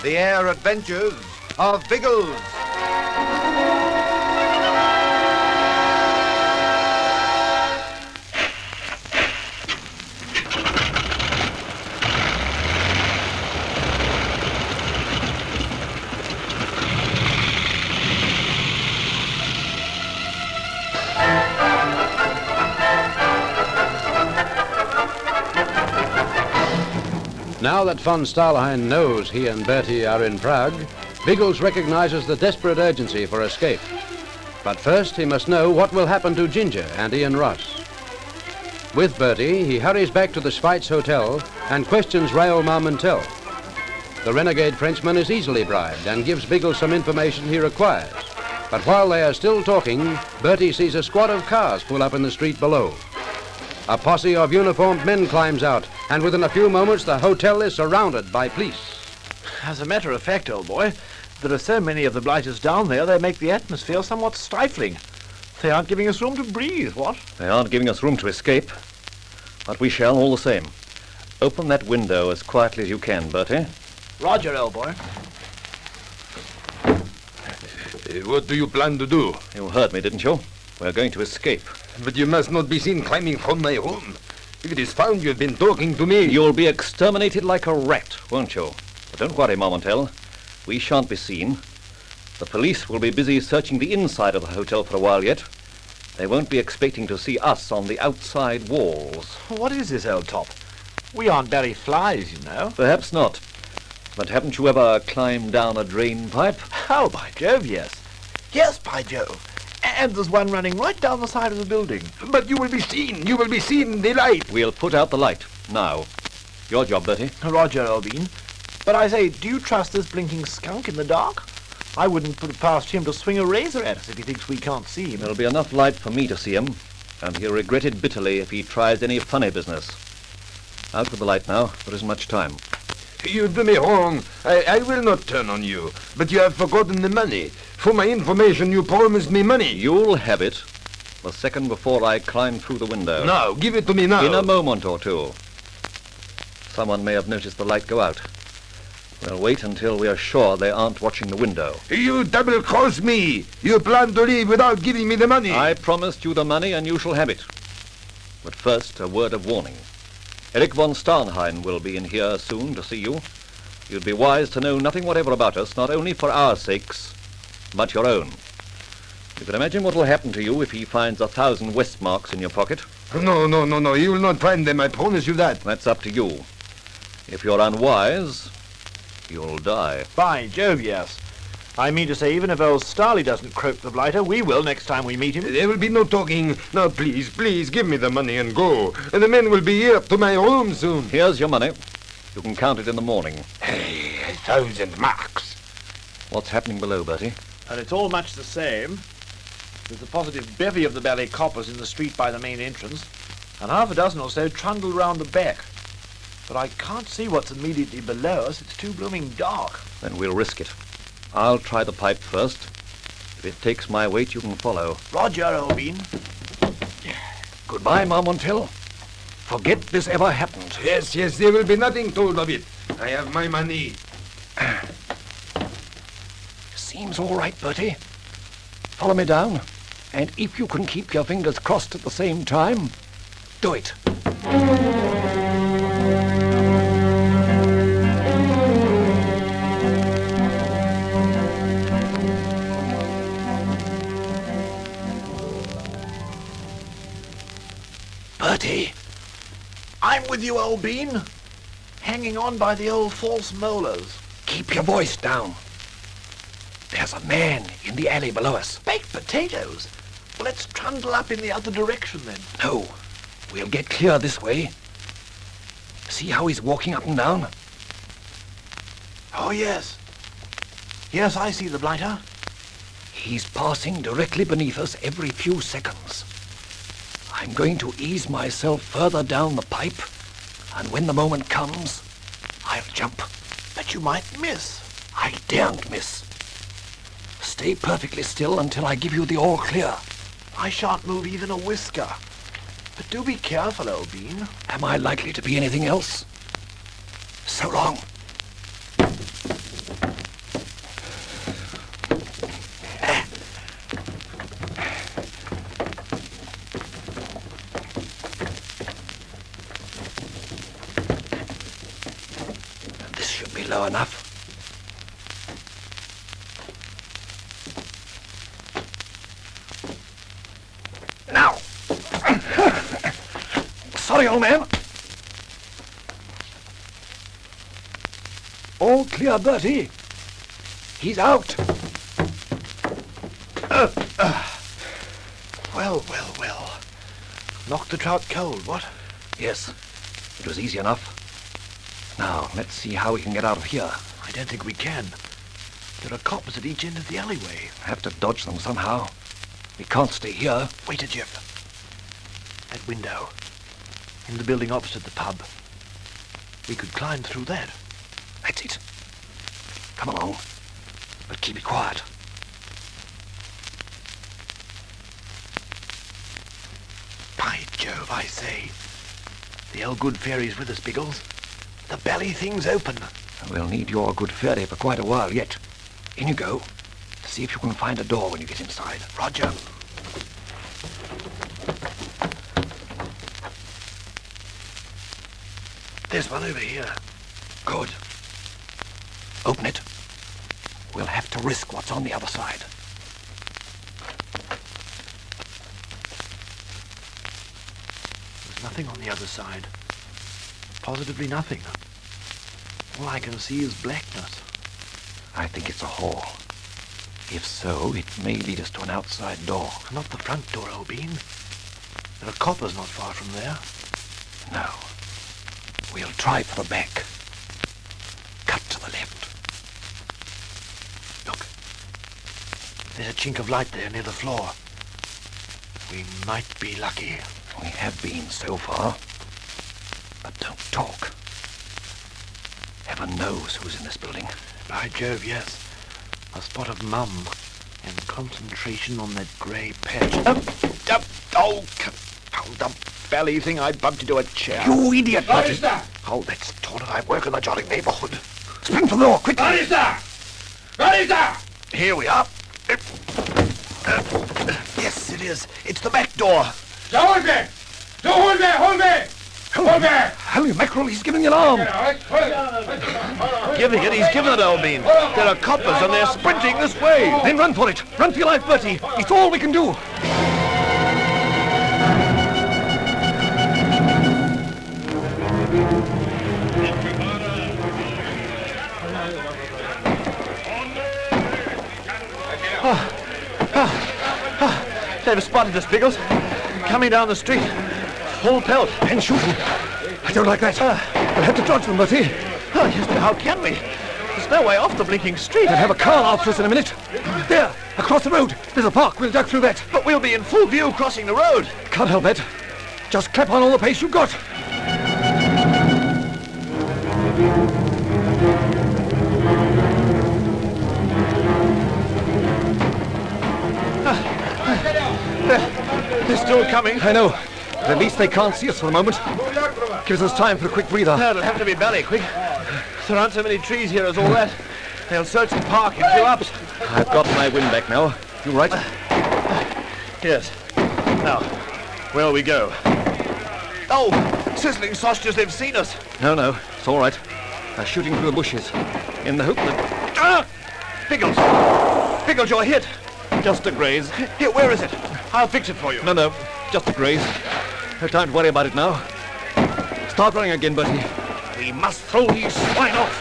The Air Adventures of Biggles. Now that von Stalhein knows he and Bertie are in Prague, Biggles recognizes the desperate urgency for escape. But first he must know what will happen to Ginger and Ian Ross. With Bertie, he hurries back to the Schweiz hotel and questions Raoul Marmontel. The renegade Frenchman is easily bribed and gives Biggles some information he requires. But while they are still talking, Bertie sees a squad of cars pull up in the street below. A posse of uniformed men climbs out, and within a few moments the hotel is surrounded by police. As a matter of fact, old boy, there are so many of the blighters down there, they make the atmosphere somewhat stifling. They aren't giving us room to breathe, what? They aren't giving us room to escape, but we shall all the same. Open that window as quietly as you can, Bertie. Roger, old boy. What do you plan to do? You heard me, didn't you? We're going to escape. But you must not be seen climbing from my room. If it is found you've been talking to me... You'll be exterminated like a rat, won't you? But don't worry, Marmontel. We shan't be seen. The police will be busy searching the inside of the hotel for a while yet. They won't be expecting to see us on the outside walls. What is this, old top? We aren't Barry Flies, you know. Perhaps not. But haven't you ever climbed down a drain pipe? Oh, by Jove, yes. Yes, by Jove. And there's one running right down the side of the building. But you will be seen. You will be seen. The light. We'll put out the light. Now. Your job, Bertie. Roger, Albine. But I say, do you trust this blinking skunk in the dark? I wouldn't put it past him to swing a razor at us if he thinks we can't see him. There'll be enough light for me to see him, and he'll regret it bitterly if he tries any funny business. Out with the light now. There isn't much time. You do me wrong. I will not turn on you. But you have forgotten the money. For my information, you promised me money. You'll have it the second before I climb through the window. Now, give it to me now. In a moment or two. Someone may have noticed the light go out. We'll wait until we are sure they aren't watching the window. You double-cross me. You plan to leave without giving me the money. I promised you the money and you shall have it. But first, a word of warning. Erich von Stalhein will be in here soon to see you. You'd be wise to know nothing whatever about us, not only for our sakes, but your own. You can imagine what will happen to you if he finds 1,000 Westmarks in your pocket. No. He will not find them, I promise you that. That's up to you. If you're unwise, you'll die. By Jove, yes. I mean to say, even if old Starley doesn't croak the blighter, we will next time we meet him. There will be no talking. Now, please, give me the money and go. And the men will be here to my room soon. Here's your money. You can count it in the morning. Hey, 1,000 marks. What's happening below, Bertie? And it's all much the same. There's a positive bevy of the ballet coppers in the street by the main entrance, and half a dozen or so trundled round the back. But I can't see what's immediately below us. It's too blooming dark. Then we'll risk it. I'll try the pipe first. If it takes my weight, you can follow. Roger, Albine. Goodbye, Marmontel. Forget this ever happened. Yes, there will be nothing told of it. I have my money. Seems all right, Bertie. Follow me down. And if you can keep your fingers crossed at the same time, do it. Bertie, I'm with you, Albine. Hanging on by the old false molars. Keep your voice down. There's a man in the alley below us. Baked potatoes. Well, let's trundle up in the other direction, then. No, we'll get clear this way. See how he's walking up and down? Oh, yes. Yes, I see the blighter. He's passing directly beneath us every few seconds. I'm going to ease myself further down the pipe, and when the moment comes, I'll jump. But you might miss. I daren't miss. Stay perfectly still until I give you the all clear. I shan't move even a whisker. But do be careful, Albine. Am I likely to be anything else? So long. know enough. Now! Sorry, old man. All clear, Bertie. He's out. Well. Knocked the trout cold, what? Yes, it was easy enough. Now, let's see how we can get out of here. I don't think we can. There are coppers at each end of the alleyway. Have to dodge them somehow. We can't stay here. Wait a jiff. That window. In the building opposite the pub. We could climb through that. That's it. Come along, but keep it quiet. By Jove, I say. The old good fairy's with us, Biggles. The belly thing's open. We'll need your good fairy for quite a while yet. In you go. See if you can find a door when you get inside. Roger. There's one over here. Good. Open it. We'll have to risk what's on the other side. There's nothing on the other side. Positively nothing. All I can see is blackness. I think it's a hall. If so, it may lead us to an outside door. Not the front door, old bean. There are coppers not far from there. No. We'll try for the back. Cut to the left. Look. There's a chink of light there near the floor. We might be lucky. We have been so far. But don't talk. Heaven knows who's in this building. By Jove, yes. A spot of mum. And concentration on that grey patch. Oh, confound the belly thing. I bumped into a chair. You idiot! What is that? Oh, that's taunted. I work in the jolly neighbourhood. Sprint for the door, quickly! What is that? What is that? Here we are. Yes, it is. It's the back door. Hold me! Hold me! Hold me! Hold me! Holy mackerel, he's giving the alarm! Giving it, he's given it, old bean. There are coppers and they're sprinting this way. Then run for it! Run for your life, Bertie! It's all we can do! They've spotted us, Biggles. Coming down the street. Full pelt. And shoot him! I don't like that. We'll have to dodge them, Bertie. Oh, yes, but how can we? There's no way off the blinking street. They'll have a car after us in a minute. There, across the road. There's a park. We'll duck through that. But we'll be in full view crossing the road. Can't help it. Just clap on all the pace you've got. They're still coming. I know. But at least they can't see us for the moment. Gives us time for a quick breather. It'll have to be belly quick. There aren't so many trees here as all that. They'll search the park in 2 ups. I've got my wind back now. You right? Yes. Now, where we go? Oh, sizzling sausages, they've seen us. No, it's all right. They're shooting through the bushes in the hope that... Ah! Biggles! Biggles, you're hit. Just a graze. Here, where is it? I'll fix it for you. No, just a graze. No time to worry about it now. Start running again, Bertie. We must throw these swine off.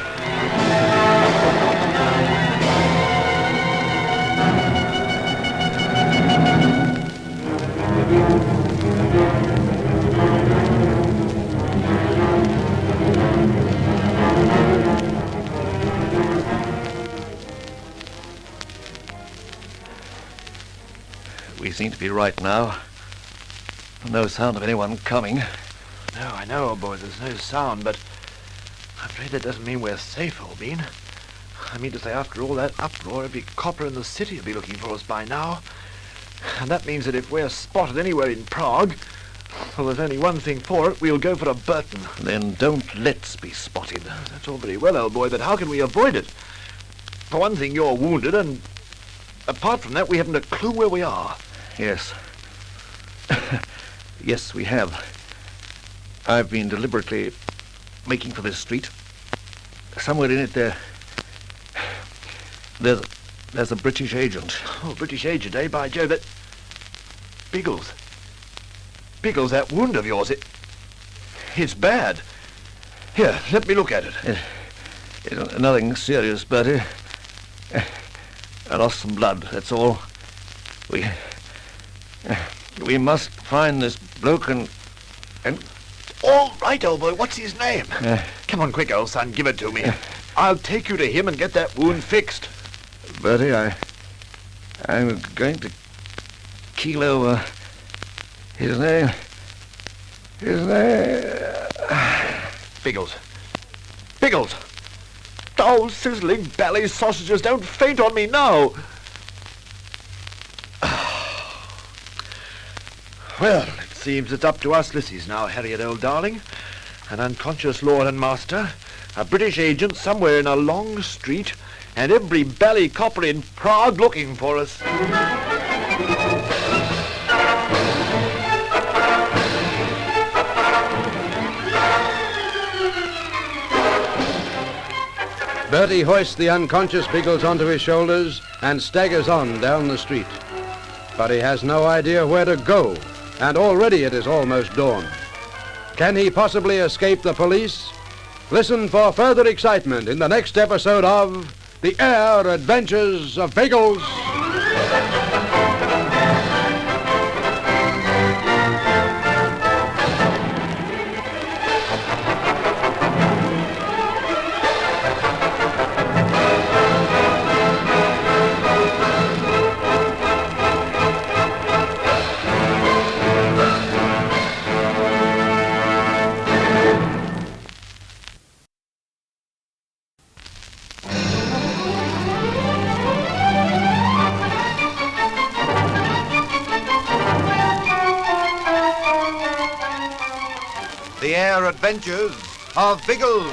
We seem to be right now. No sound of anyone coming. No, I know, old boy, there's no sound, but I'm afraid that doesn't mean we're safe, old bean. I mean to say, after all that uproar, every copper in the city will be looking for us by now. And that means that if we're spotted anywhere in Prague, well, there's only one thing for it. We'll go for a Burton. Then don't let's be spotted. That's all very well, old boy, but how can we avoid it? For one thing, you're wounded, and apart from that, we haven't a clue where we are. Yes. Yes, we have. I've been deliberately making for this street. somewhere in it there's a British agent. Oh, British agent, eh? By Jove, that... Biggles. Biggles, that wound of yours, it's bad. Here, let me look at it. It's nothing serious, Bertie. I lost some blood, that's all. We must find this bloke and... All right, old boy, what's his name? Come on, quick, old son, give it to me. I'll take you to him and get that wound fixed. Bertie, I'm going to keel over his name. Biggles. Biggles! Oh, sizzling belly sausages, don't faint on me now! Well, it seems it's up to us Lissies now, Harriet, old darling. An unconscious lord and master, a British agent somewhere in a long street, and every bally copper in Prague looking for us. Bertie hoists the unconscious Biggles onto his shoulders and staggers on down the street. But he has no idea where to go, and already it is almost dawn. Can he possibly escape the police? Listen for further excitement in the next episode of The Air Adventures of Biggles. The Air Adventures of Biggles.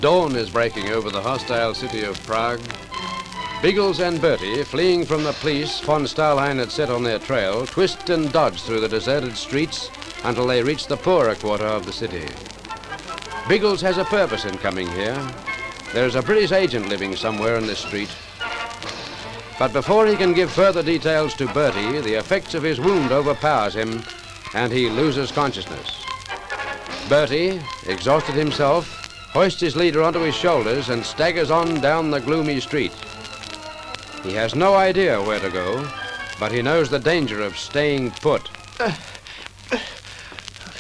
Dawn is breaking over the hostile city of Prague. Biggles and Bertie, fleeing from the police von Stalhein had set on their trail, twist and dodge through the deserted streets until they reach the poorer quarter of the city. Biggles has a purpose in coming here. There's a British agent living somewhere in this street. But before he can give further details to Bertie, the effects of his wound overpowers him and he loses consciousness. Bertie, exhausted himself, hoists his leader onto his shoulders and staggers on down the gloomy street. He has no idea where to go, but he knows the danger of staying put. The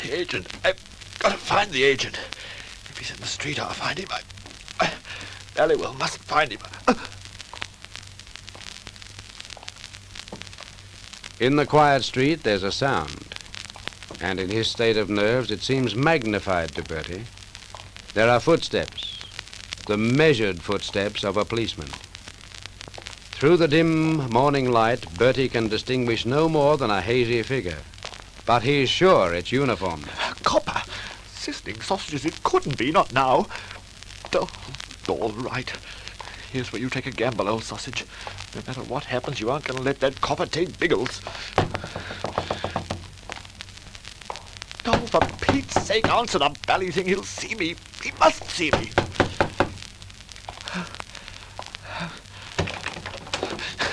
agent. I've got to find the agent. If he's in the street, I'll find him. Halliwell must find him. In the quiet street, there's a sound, and in his state of nerves, it seems magnified to Bertie. There are footsteps, the measured footsteps of a policeman. Through the dim morning light, Bertie can distinguish no more than a hazy figure. But he's sure it's uniformed. Copper! Sizzling sausages, it couldn't be, not now. Oh, all right. Here's where you take a gamble, old sausage. No matter what happens, you aren't going to let that copper take Biggles. Oh, for Pete's sake, answer the bally thing. He'll see me. He must see me.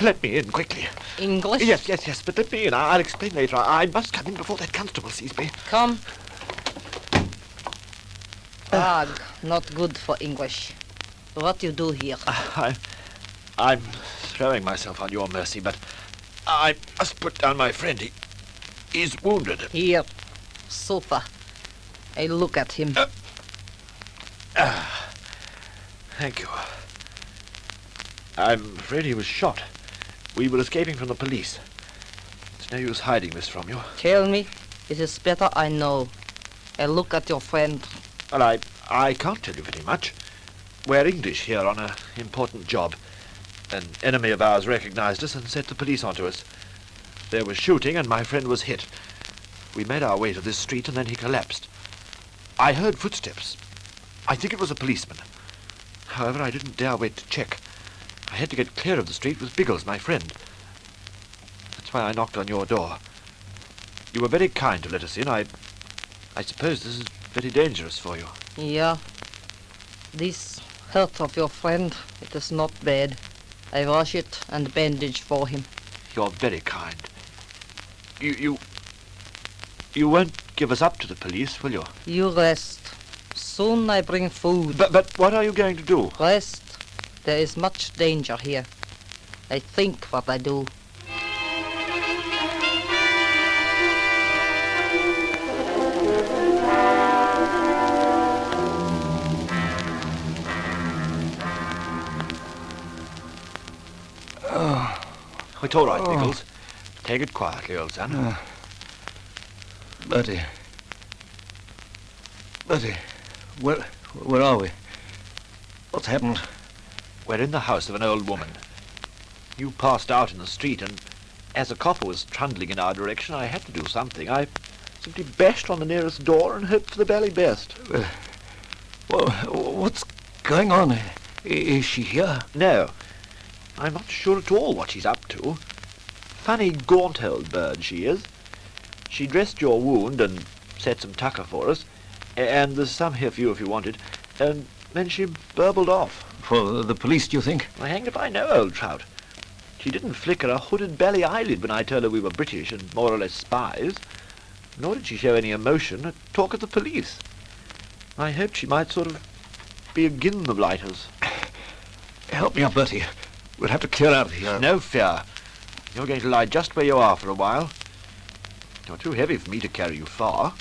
Let me in, quickly. English? Yes, but let me in. I'll explain later. I must come in before that constable sees me. Come. Prague, not good for English. What you do here? I'm throwing myself on your mercy, but I must put down my friend. He's wounded. Here. Sofa. I look at him. Thank you. I'm afraid he was shot. We were escaping from the police. It's no use hiding this from you. Tell me. It is better I know. I look at your friend. Well, I can't tell you very much. We're English here on an important job. An enemy of ours recognized us and set the police onto us. There was shooting and my friend was hit. We made our way to this street and then he collapsed. I heard footsteps. I think it was a policeman. However, I didn't dare wait to check. I had to get clear of the street with Biggles, my friend. That's why I knocked on your door. You were very kind to let us in. I suppose this is very dangerous for you. Yeah. This hurt of your friend, it is not bad. I wash it and bandage for him. You're very kind. You won't give us up to the police, will you? You rest. Soon I bring food. But what are you going to do? Rest. There is much danger here. I think what I do. It's all right, Biggles. Take it quietly, old son. Bertie, where are we? What's happened? We're in the house of an old woman. You passed out in the street, and as a copper was trundling in our direction, I had to do something. I simply bashed on the nearest door and hoped for the very best. Well, what's going on? Is she here? No, I'm not sure at all what she's up to. Funny, gaunt old bird she is. She dressed your wound and set some tucker for us, and there's some here for you if you want it, and then she burbled off. For the police, do you think? Well, hanged if I know, old trout. She didn't flicker a hooded belly eyelid when I told her we were British and more or less spies, nor did she show any emotion at talk of the police. I hoped she might sort of be agin the blighters. Help me up, Bertie. We'll have to clear out of here. No fear. You're going to lie just where you are for a while. You're too heavy for me to carry you far,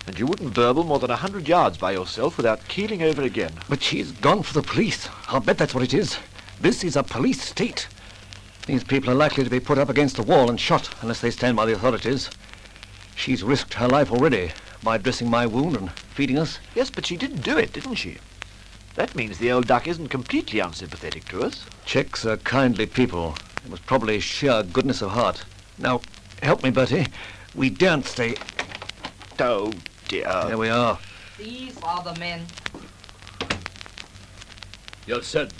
and you wouldn't burble more than 100 yards by yourself without keeling over again. But she's gone for the police. I'll bet that's what it is. This is a police state. These people are likely to be put up against the wall and shot unless they stand by the authorities. She's risked her life already by dressing my wound and feeding us. Yes, but she did do it, didn't she? That means the old duck isn't completely unsympathetic to us. Czechs are kindly people. It was probably sheer goodness of heart. Now, help me, Bertie. We daren't stay... Oh, dear. There we are. These are the men. You're said.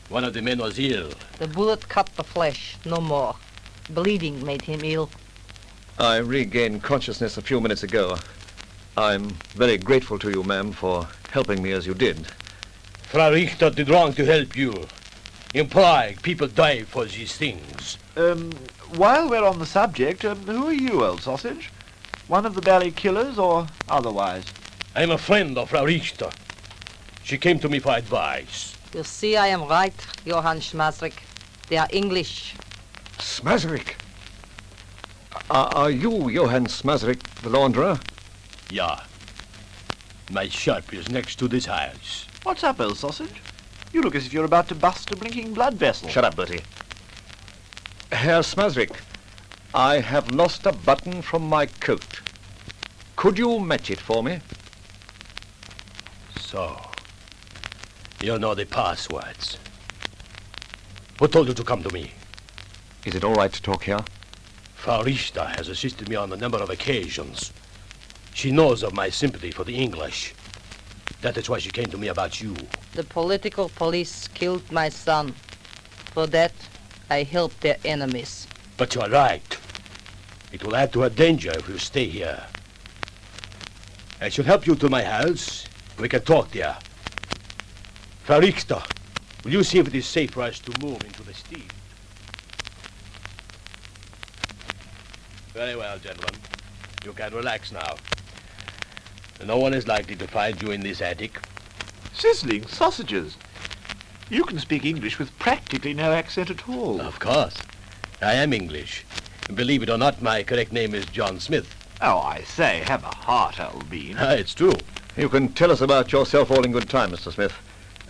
One of the men was ill. The bullet cut the flesh, no more. Bleeding made him ill. I regained consciousness a few minutes ago. I'm very grateful to you, ma'am, for helping me as you did. Frau Richter did wrong to help you. In Prague, people die for these things. While we're on the subject, who are you, old sausage? One of the Bally killers or otherwise? I'm a friend of Frau Richter. She came to me for advice. You see I am right, Johann Schmazrik. They are English. Smazrik? Are you Johann Smazrik, the launderer? Yeah. My shop is next to this house. What's up, old sausage? You look as if you're about to bust a blinking blood vessel. Shut up, Bertie. Herr Smazrik, I have lost a button from my coat. Could you match it for me? So, you know the passwords. Who told you to come to me? Is it all right to talk here? Frau Richter has assisted me on a number of occasions. She knows of my sympathy for the English. That is why she came to me about you. The political police killed my son. For that, I helped their enemies. But you are right. It will add to her danger if you stay here. I shall help you to my house. We can talk there. Frau Richter, will you see if it is safe for us to move into the street? Very well, gentlemen. You can relax now. No one is likely to find you in this attic. Sizzling sausages. You can speak English with practically no accent at all. Of course. I am English. Believe it or not, my correct name is John Smith. Oh, I say, have a heart, old bean. It's true. You can tell us about yourself all in good time, Mr. Smith.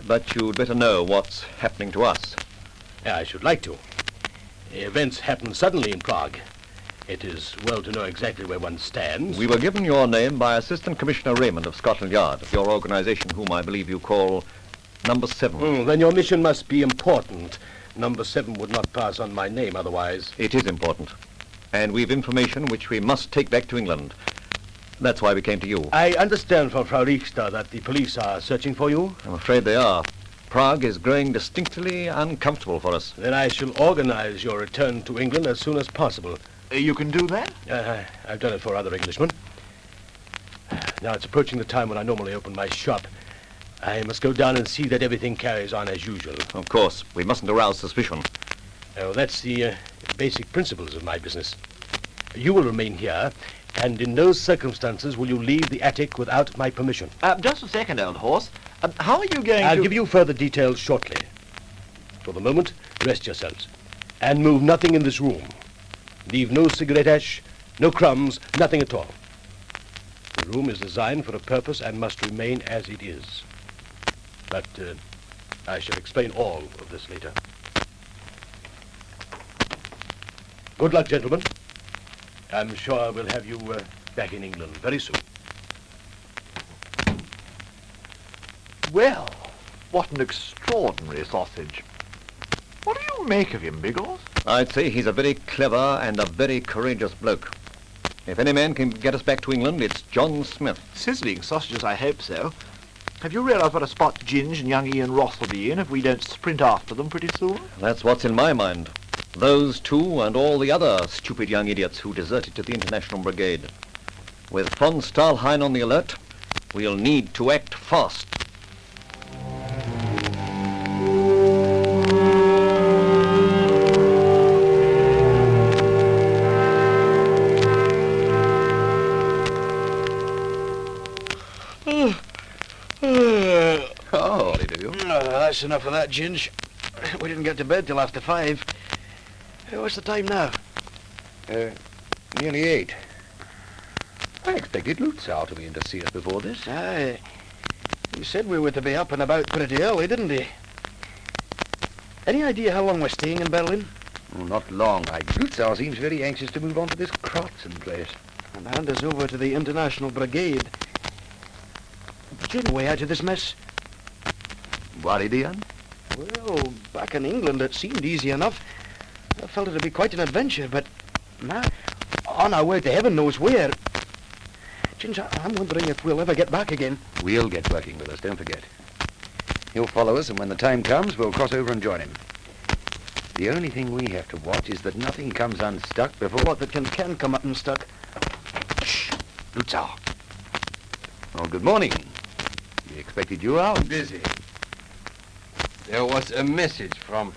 But you'd better know what's happening to us. I should like to. Events happen suddenly in Prague. It is well to know exactly where one stands. We were given your name by Assistant Commissioner Raymond of Scotland Yard, of your organization, whom I believe you call Number 7. Then your mission must be important. Number 7 would not pass on my name otherwise. It is important. And we've information which we must take back to England. That's why we came to you. I understand from Frau Richter that the police are searching for you. I'm afraid they are. Prague is growing distinctly uncomfortable for us. Then I shall organize your return to England as soon as possible. You can do that? I've done it for other Englishmen. Now it's approaching the time when I normally open my shop. I must go down and see that everything carries on as usual. Of course, we mustn't arouse suspicion. Oh, that's the basic principles of my business. You will remain here, and in no circumstances will you leave the attic without my permission. Just a second, old horse. How are you going I'll to... give you further details shortly. For the moment, rest yourselves. And move nothing in this room. Leave no cigarette ash, no crumbs, nothing at all. The room is designed for a purpose and must remain as it is. But I shall explain all of this later. Good luck, gentlemen. I'm sure we'll have you back in England very soon. Well, what an extraordinary sausage. What do you make of him, Biggles? I'd say he's a very clever and a very courageous bloke. If any man can get us back to England, it's John Smith. Sizzling sausages, I hope so. Have you realised what a spot Ginge and young Ian Ross will be in if we don't sprint after them pretty soon? That's what's in my mind. Those two and all the other stupid young idiots who deserted to the International Brigade. With von Stalhein on the alert, we'll need to act fast. Oh, do you? That's enough of that, Ginge. We didn't get to bed till after 5. What's the time now? Nearly 8. I expected Lutzow to be in to see us before this. Aye. He said we were to be up and about pretty early, didn't he? Any idea how long we're staying in Berlin? Oh, not long. Lutzow seems very anxious to move on to this Kratzen place. And hand us over to the International Brigade. Ginge, way out of this mess. Worried, Ian? Well, back in England it seemed easy enough. I felt it'd be quite an adventure, but now, on our way to heaven knows where. Ginge, I'm wondering if we'll ever get back again. We'll get working with us, don't forget. He'll follow us, and when the time comes, we'll cross over and join him. The only thing we have to watch is that nothing comes unstuck before... What that can come up unstuck. Shh! Lutzow. Oh, good morning. We expected you out. Busy. There was a message from...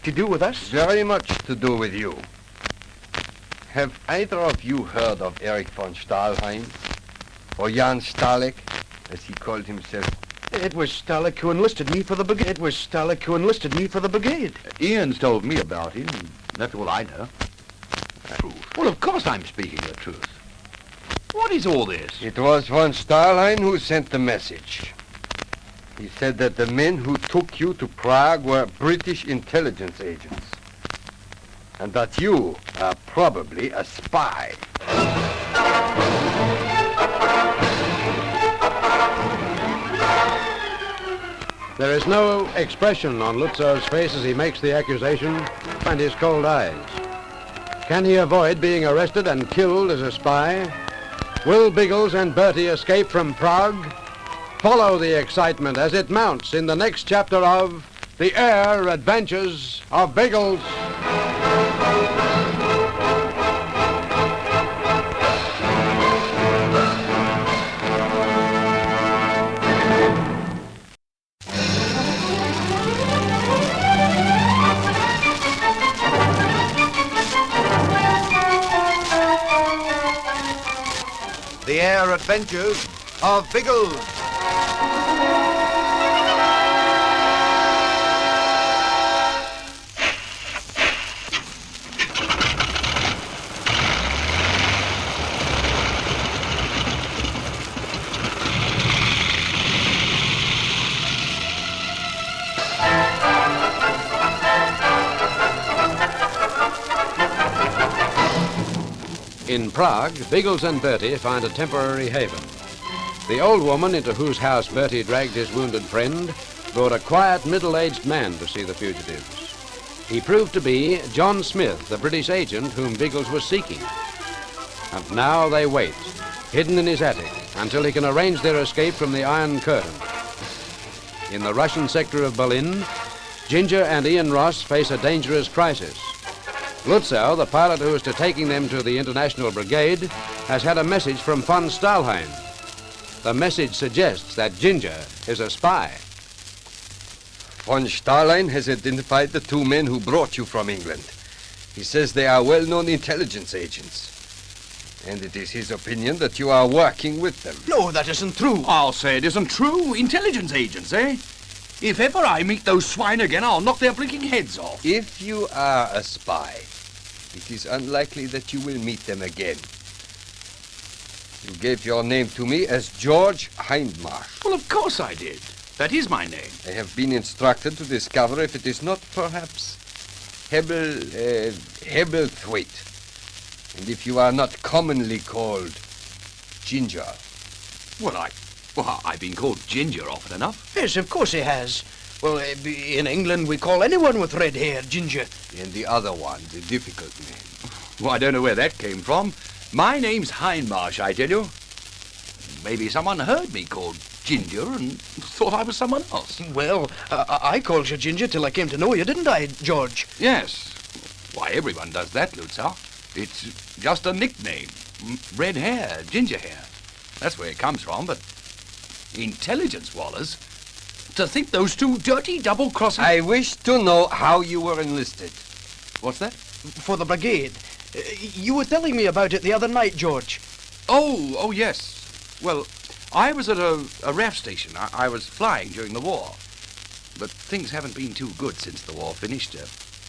To do with us? Very much to do with you. Have either of you heard of Erich von Stalhein? Or Jan Stalek, as he called himself? It was Stalek who enlisted me for the brigade. Ian's told me about him. That's all I know. Truth. Well, of course I'm speaking the truth. What is all this? It was von Stalhein who sent the message. He said that the men who took you to Prague were British intelligence agents. And that you are probably a spy. There is no expression on Lutzow's face as he makes the accusation, and his cold eyes. Can he avoid being arrested and killed as a spy? Will Biggles and Bertie escape from Prague? Follow the excitement as it mounts in the next chapter of The Air Adventures of Biggles. The Air Adventures of Biggles. In Prague, Biggles and Bertie find a temporary haven. The old woman into whose house Bertie dragged his wounded friend brought a quiet, middle-aged man to see the fugitives. He proved to be John Smith, the British agent whom Biggles was seeking. And now they wait, hidden in his attic, until he can arrange their escape from the Iron Curtain. In the Russian sector of Berlin, Ginger and Ian Ross face a dangerous crisis. Lutzow, the pilot who is to taking them to the International Brigade, has had a message from von Stalhein. The message suggests that Ginger is a spy. Von Stalhein has identified the two men who brought you from England. He says they are well-known intelligence agents. And it is his opinion that you are working with them. No, that isn't true. I'll say it isn't true. Intelligence agents, eh? If ever I meet those swine again, I'll knock their blinking heads off. If you are a spy, it is unlikely that you will meet them again. You gave your name to me as George Hindmarsh. Well, of course I did. That is my name. I have been instructed to discover if it is not perhaps Hebelthwaite. And if you are not commonly called Ginger. Well, I've been called Ginger often enough. Yes, of course he has. Well, in England, we call anyone with red hair Ginger. And the other one, the difficult name. Well, I don't know where that came from. My name's Hindmarsh, I tell you. Maybe someone heard me called Ginger and thought I was someone else. Well, I called you Ginger till I came to know you, didn't I, George? Yes. Why, everyone does that, Lutzow. It's just a nickname. Red hair, ginger hair. That's where it comes from, but intelligence, Wallace. To think those two dirty double-crossing... I wish to know how you were enlisted. What's that? For the brigade. You were telling me about it the other night, George. Oh, yes. Well, I was at a RAF station. I was flying during the war. But things haven't been too good since the war finished.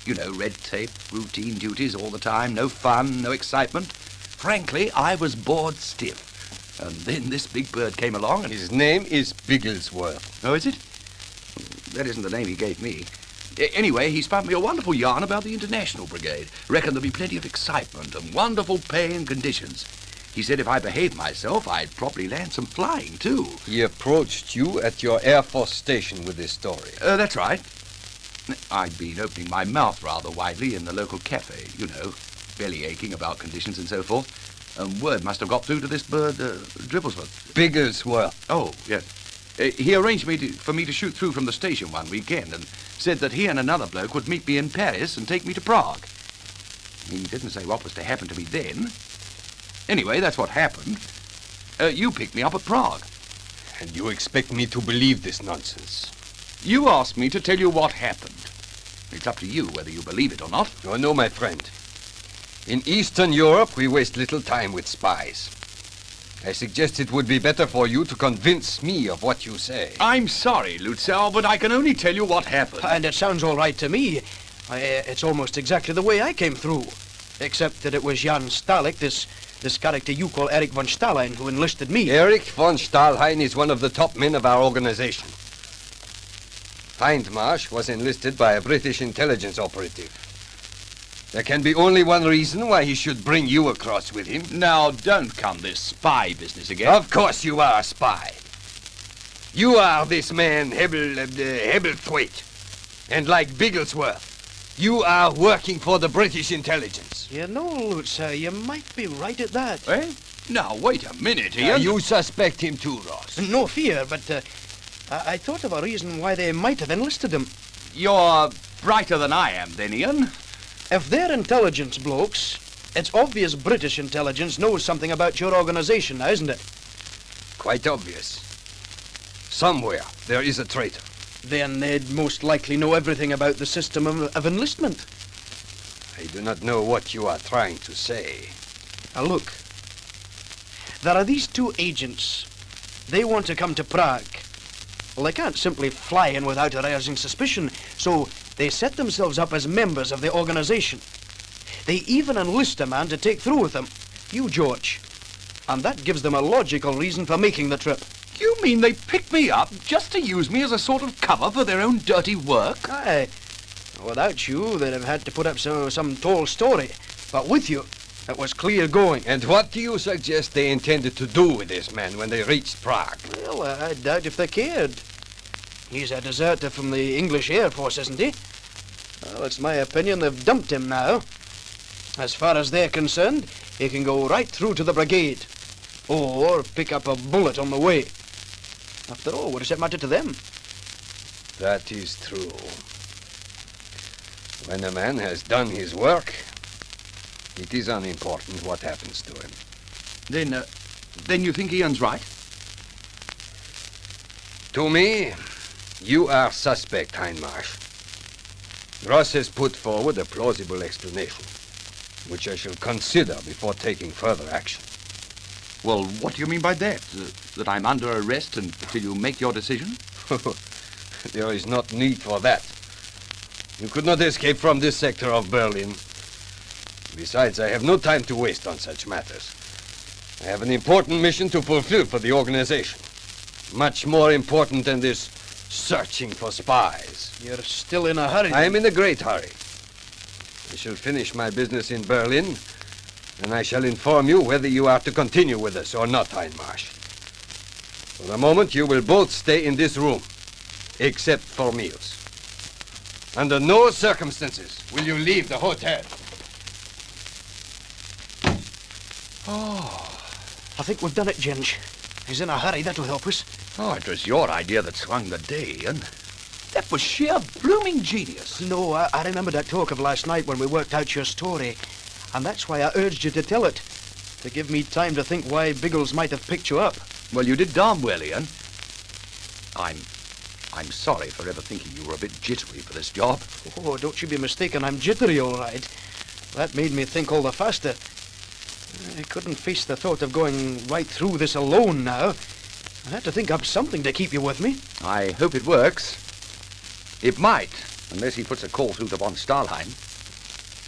You know, red tape, routine duties all the time, no fun, no excitement. Frankly, I was bored stiff. And then this big bird came along and... His name is Bigglesworth. Oh, is it? That isn't the name he gave me. Anyway, he spun me a wonderful yarn about the International Brigade. Reckoned there'd be plenty of excitement and wonderful pay and conditions. He said if I behaved myself, I'd probably land some flying, too. He approached you at your Air Force station with this story. That's right. I'd been opening my mouth rather widely in the local cafe, you know, belly aching about conditions and so forth. And word must have got through to this bird, Dribblesworth. Bigglesworth. Oh, yes. He arranged for me to shoot through from the station one weekend and said that he and another bloke would meet me in Paris and take me to Prague. He didn't say what was to happen to me then. Anyway, that's what happened. You picked me up at Prague. And you expect me to believe this nonsense? You asked me to tell you what happened. It's up to you whether you believe it or not. Oh, no, my friend. In Eastern Europe, we waste little time with spies. I suggest it would be better for you to convince me of what you say. I'm sorry, Lutzow, but I can only tell you what happened. And it sounds all right to me. It's almost exactly the way I came through. Except that it was Jan Stalik, this character you call Erich von Stalhein, who enlisted me. Erich von Stalhein is one of the top men of our organization. Hindmarsh was enlisted by a British intelligence operative. There can be only one reason why he should bring you across with him. Now, don't come this spy business again. Of course you are a spy. You are this man, Hebelthwaite. And like Bigglesworth, you are working for the British intelligence. You know, Lutzer, you might be right at that. Eh? Now, wait a minute, Ian. You suspect him too, Ross. No fear, but I thought of a reason why they might have enlisted him. You're brighter than I am, then, Ian. If they're intelligence blokes, it's obvious British intelligence knows something about your organization now, isn't it? Quite obvious. Somewhere there is a traitor. Then they'd most likely know everything about the system of enlistment. I do not know what you are trying to say. Now look, there are these two agents. They want to come to Prague. Well, they can't simply fly in without arousing suspicion, so they set themselves up as members of the organization. They even enlist a man to take through with them, you, George. And that gives them a logical reason for making the trip. You mean they picked me up just to use me as a sort of cover for their own dirty work? Aye. Without you, they'd have had to put up some tall story. But with you, It was clear going. And what do you suggest they intended to do with this man when they reached Prague? Well, I doubt if they cared. He's a deserter from the English Air Force, isn't he? Well, it's my opinion they've dumped him now. As far as they're concerned, he can go right through to the brigade. Or pick up a bullet on the way. After all, what does it matter to them? That is true. When a man has done his work, it is unimportant what happens to him. Then you think Ian's right? To me, you are suspect, Heinmarsch. Ross has put forward a plausible explanation, which I shall consider before taking further action. Well, what do you mean by that? That I'm under arrest until you make your decision? There is not need for that. You could not escape from this sector of Berlin. Besides, I have no time to waste on such matters. I have an important mission to fulfill for the organization. Much more important than this searching for spies. You're still in a hurry. I am in a great hurry. I shall finish my business in Berlin, and I shall inform you whether you are to continue with us or not, Heinmarsch. For the moment, you will both stay in this room, except for meals. Under no circumstances will you leave the hotel. I think we've done it, Ginge. He's in a hurry, that'll help us. Oh, it was your idea that swung the day, Ian. That was sheer blooming genius. No, I remember that talk of last night when we worked out your story. And that's why I urged you to tell it. To give me time to think why Biggles might have picked you up. Well, you did darn well, Ian. I'm sorry for ever thinking you were a bit jittery for this job. Oh, don't you be mistaken, I'm jittery, all right. That made me think all the faster. I couldn't face the thought of going right through this alone now. I had to think up something to keep you with me. I hope it works. It might, unless he puts a call through to von Stalhein.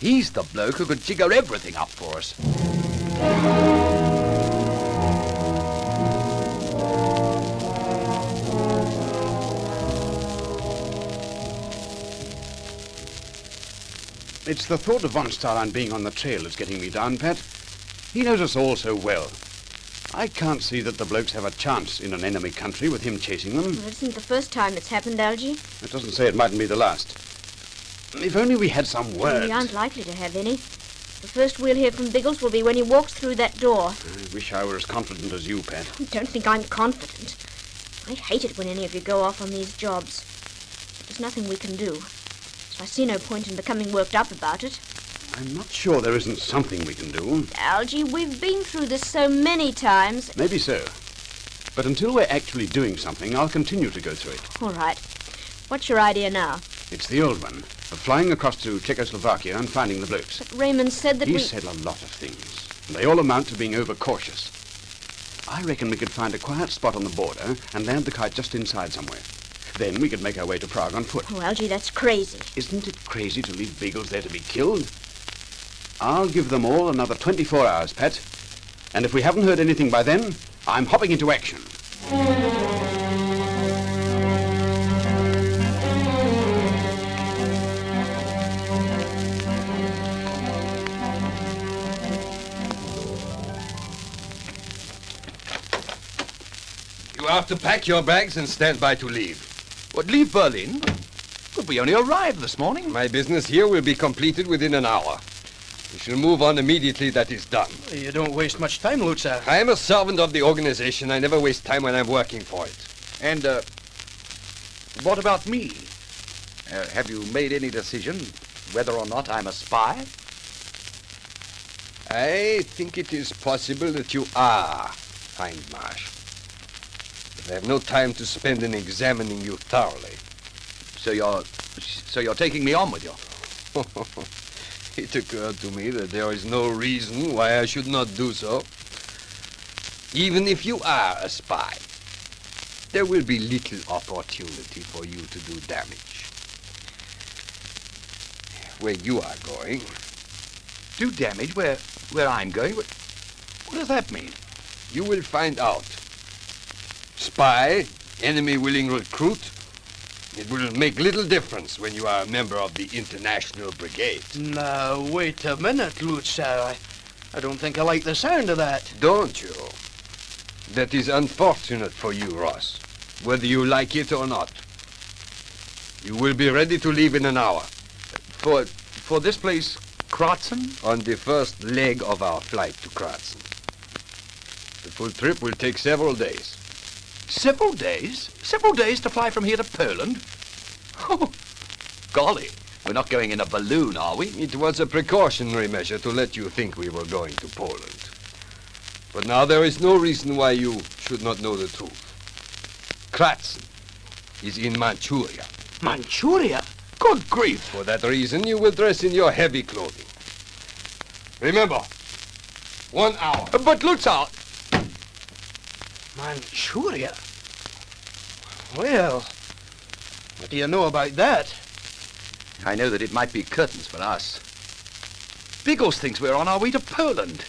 He's the bloke who could jigger everything up for us. It's the thought of von Stalhein being on the trail that's getting me down, Pat. He knows us all so well. I can't see that the blokes have a chance in an enemy country with him chasing them. Well, it isn't the first time it's happened, Algy. It doesn't say it mightn't be the last. If only we had some word. We aren't likely to have any. The first we'll hear from Biggles will be when he walks through that door. I wish I were as confident as you, Pat. Don't think I'm confident. I hate it when any of you go off on these jobs. But there's nothing we can do. So I see no point in becoming worked up about it. I'm not sure there isn't something we can do. Algy, we've been through this so many times. Maybe so. But until we're actually doing something, I'll continue to go through it. All right. What's your idea now? It's the old one, of flying across to Czechoslovakia and finding the blokes. But Raymond said that He said a lot of things, and they all amount to being overcautious. I reckon we could find a quiet spot on the border and land the kite just inside somewhere. Then we could make our way to Prague on foot. Oh, Algy, that's crazy. Isn't it crazy to leave Biggles there to be killed? I'll give them all another 24 hours, Pat. And if we haven't heard anything by then, I'm hopping into action. You are to pack your bags and stand by to leave. What, leave Berlin? But we only arrived this morning. My business here will be completed within an hour. We shall move on immediately that is done. You don't waste much time, Lutzer. I am a servant of the organization. I never waste time when I'm working for it. And, what about me? Have you made any decision whether or not I'm a spy? I think it is possible that you are, Heinmarsch. But I have no time to spend in examining you thoroughly. So you're taking me on with you? It occurred to me that there is no reason why I should not do so. Even if you are a spy, there will be little opportunity for you to do damage. Where you are going. Do damage where I'm going? What does that mean? You will find out. Spy, enemy willing recruit. It will make little difference when you are a member of the International Brigade. Now, wait a minute, Lutzer. I don't think I like the sound of that. Don't you? That is unfortunate for you, Ross, whether you like it or not. You will be ready to leave in an hour. For this place, Kratzen? On the first leg of our flight to Kratzen. The full trip will take several days. Several days? Several days to fly from here to Poland? Oh, golly. We're not going in a balloon, are we? It was a precautionary measure to let you think we were going to Poland. But now there is no reason why you should not know the truth. Kratzen is in Manchuria. Manchuria? Good grief. For that reason, you will dress in your heavy clothing. Remember, 1 hour. But Lutzow... Manchuria? Well, what do you know about that? I know that it might be curtains for us. Biggles thinks we're on our way to Poland.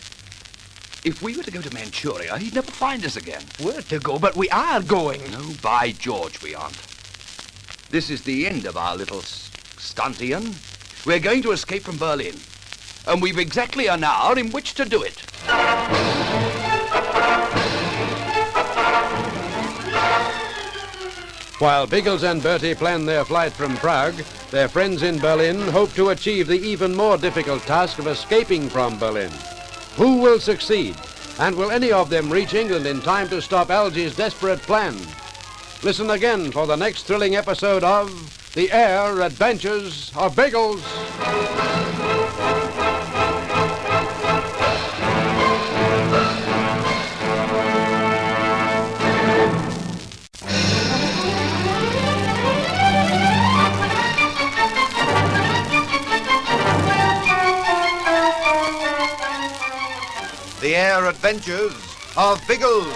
If we were to go to Manchuria, he'd never find us again. We're to go, but we are going. No, by George, we aren't. This is the end of our little stunt, Ian. We're going to escape from Berlin. And we've exactly an hour in which to do it. While Biggles and Bertie plan their flight from Prague, their friends in Berlin hope to achieve the even more difficult task of escaping from Berlin. Who will succeed? And will any of them reach England in time to stop Algy's desperate plan? Listen again for the next thrilling episode of The Air Adventures of Biggles. The Air Adventures of Biggles.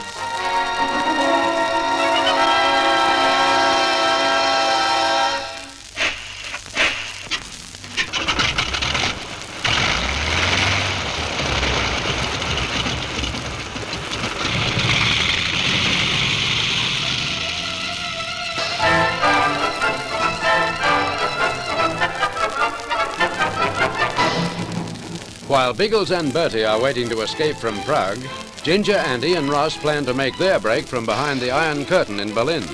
While Biggles and Bertie are waiting to escape from Prague, Ginger and Ian Ross plan to make their break from behind the Iron Curtain in Berlin.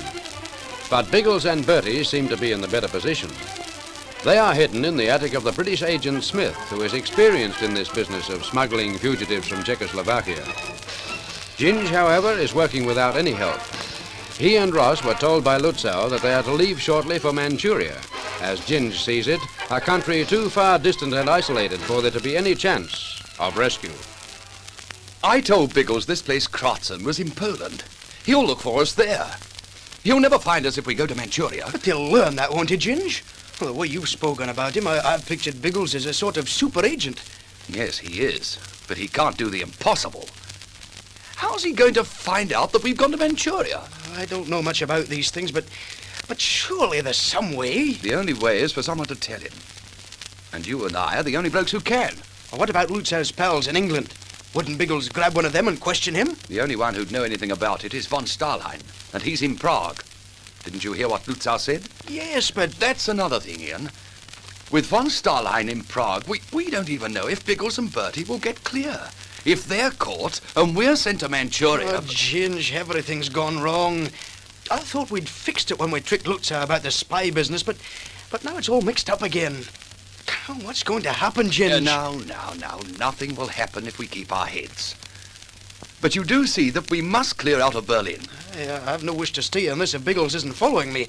But Biggles and Bertie seem to be in the better position. They are hidden in the attic of the British agent Smith, who is experienced in this business of smuggling fugitives from Czechoslovakia. Ginge, however, is working without any help. He and Ross were told by Lutzow that they are to leave shortly for Manchuria, as Ginge sees it, a country too far distant and isolated for there to be any chance of rescue. I told Biggles this place, Kratzen, was in Poland. He'll look for us there. He'll never find us if we go to Manchuria. But he'll learn that, won't he, Ginge? Well, the way you've spoken about him, I've pictured Biggles as a sort of super agent. Yes, he is. But he can't do the impossible. How's he going to find out that we've gone to Manchuria? I don't know much about these things, but surely there's some way. The only way is for someone to tell him. And you and I are the only blokes who can. Well, what about Lutzow's pals in England? Wouldn't Biggles grab one of them and question him? The only one who'd know anything about it is von Stalhein, and he's in Prague. Didn't you hear what Lutzow said? Yes, but That's another thing, Ian. With von Stalhein in Prague, we don't even know if Biggles and Bertie will get clear. If they're caught and we're sent to Manchuria... Oh, Ginge, everything's gone wrong. I thought we'd fixed it when we tricked Lutzow about the spy business, but now it's all mixed up again. What's going to happen, Ginge? Now, nothing will happen if we keep our heads. But you do see that we must clear out of Berlin. I've no wish to stay unless if Biggles isn't following me.